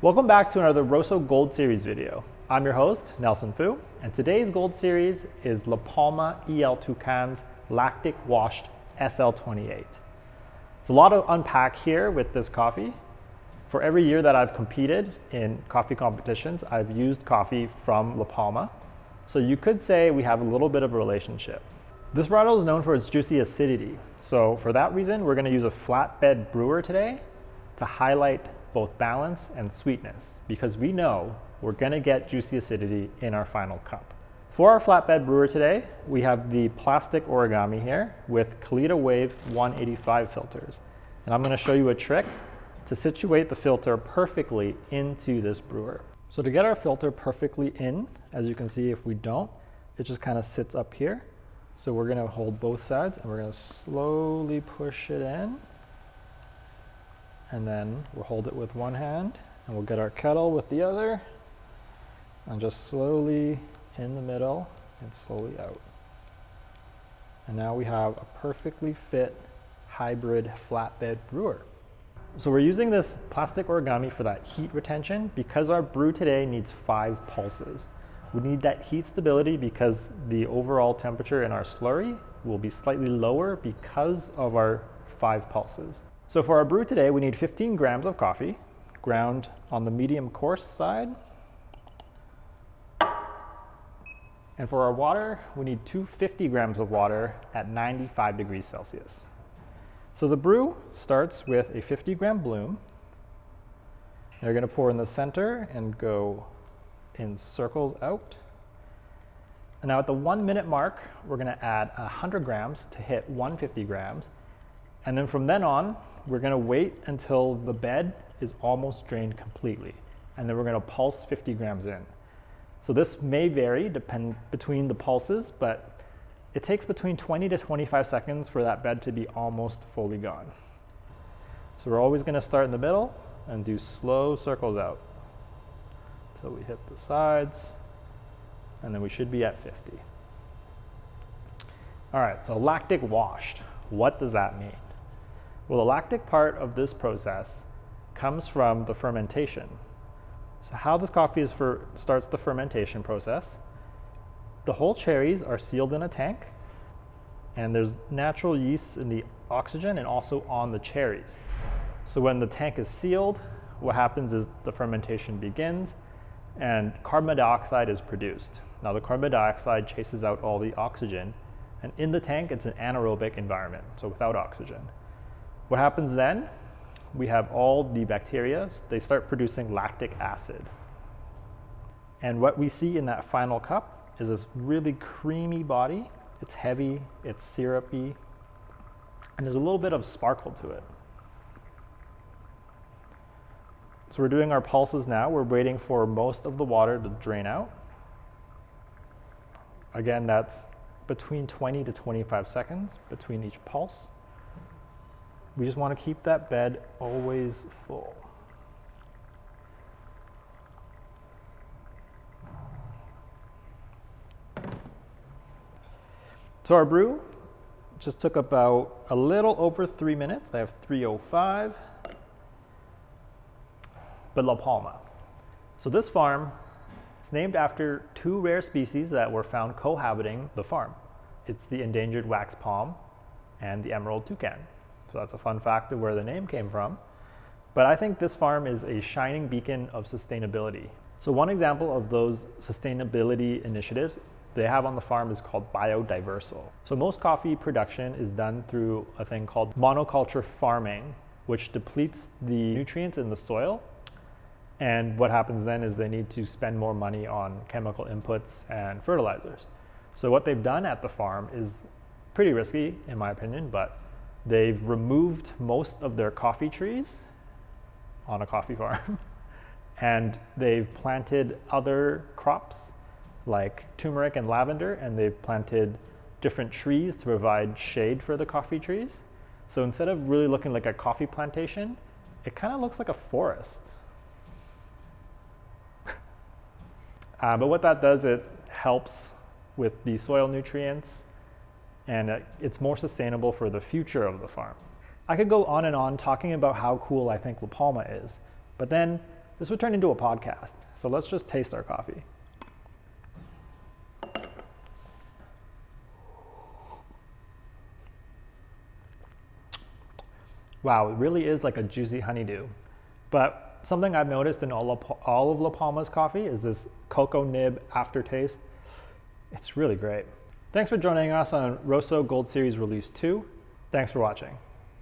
Welcome back to another Rosso Gold Series video. I'm your host, Nelson Fu, and today's Gold Series is La Palma EL Tucan's Lactic Washed SL28. It's a lot to unpack here with this coffee. For every year that I've competed in coffee competitions, I've used coffee from La Palma. So you could say we have a little bit of a relationship. This varietal is known for its juicy acidity. So for that reason, we're going to use a flatbed brewer today to highlight both balance and sweetness, because we know we're going to get juicy acidity in our final cup. For our flatbed brewer today, we have the plastic origami here with Kalita Wave 185 filters. And I'm going to show you a trick to situate the filter perfectly into this brewer. So to get our filter perfectly in, as you can see, if we don't, it just kind of sits up here. So we're going to hold both sides and we're going to slowly push it in. And then we'll hold it with one hand and we'll get our kettle with the other and just slowly in the middle and slowly out. And now we have a perfectly fit hybrid flatbed brewer. So we're using this plastic origami for that heat retention because our brew today needs 5 pulses. We need that heat stability because the overall temperature in our slurry will be slightly lower because of our 5 pulses. So for our brew today, we need 15 grams of coffee, ground on the medium coarse side. And for our water, we need 250 grams of water at 95 degrees Celsius. So the brew starts with a 50 gram bloom. You're going to pour in the center and go in circles out. And now at the 1 minute mark, we're going to add 100 grams to hit 150 grams. And then from then on, we're going to wait until the bed is almost drained completely. And then we're going to pulse 50 grams in. So this may vary between the pulses, but it takes between 20 to 25 seconds for that bed to be almost fully gone. So we're always going to start in the middle and do slow circles out until we hit the sides, and then we should be at 50. All right, so lactic washed. What does that mean? Well, the lactic part of this process comes from the fermentation. So how this coffee starts the fermentation process, the whole cherries are sealed in a tank, and there's natural yeast in the oxygen and also on the cherries. So when the tank is sealed, what happens is the fermentation begins and carbon dioxide is produced. Now the carbon dioxide chases out all the oxygen, and in the tank it's an anaerobic environment, so without oxygen. What happens then? We have all the bacteria, they start producing lactic acid. And what we see in that final cup is this really creamy body. It's heavy, it's syrupy, and there's a little bit of sparkle to it. So we're doing our pulses now. We're waiting for most of the water to drain out. Again, that's between 20 to 25 seconds between each pulse. We just want to keep that bed always full. So our brew just took about a little over 3 minutes. I have 3:05. But La Palma. So this farm, it's named after 2 rare species that were found cohabiting the farm. It's the endangered wax palm and the emerald toucan. So that's a fun fact of where the name came from. But I think this farm is a shining beacon of sustainability. So one example of those sustainability initiatives they have on the farm is called biodiversal. So most coffee production is done through a thing called monoculture farming, which depletes the nutrients in the soil. And what happens then is they need to spend more money on chemical inputs and fertilizers. So what they've done at the farm is pretty risky, in my opinion, but they've removed most of their coffee trees on a coffee farm, and they've planted other crops like turmeric and lavender, and they've planted different trees to provide shade for the coffee trees. So instead of really looking like a coffee plantation, it kind of looks like a forest. But what that does, it helps with the soil nutrients, and it's more sustainable for the future of the farm. I could go on and on talking about how cool I think La Palma is, but then This would turn into a podcast, so let's just taste our coffee. Wow, it really is like a juicy honeydew. But something I've noticed in all of La Palma's coffee is this cocoa nib aftertaste. It's really great. Thanks for joining us on Rosso Gold Series Release 2. Thanks for watching.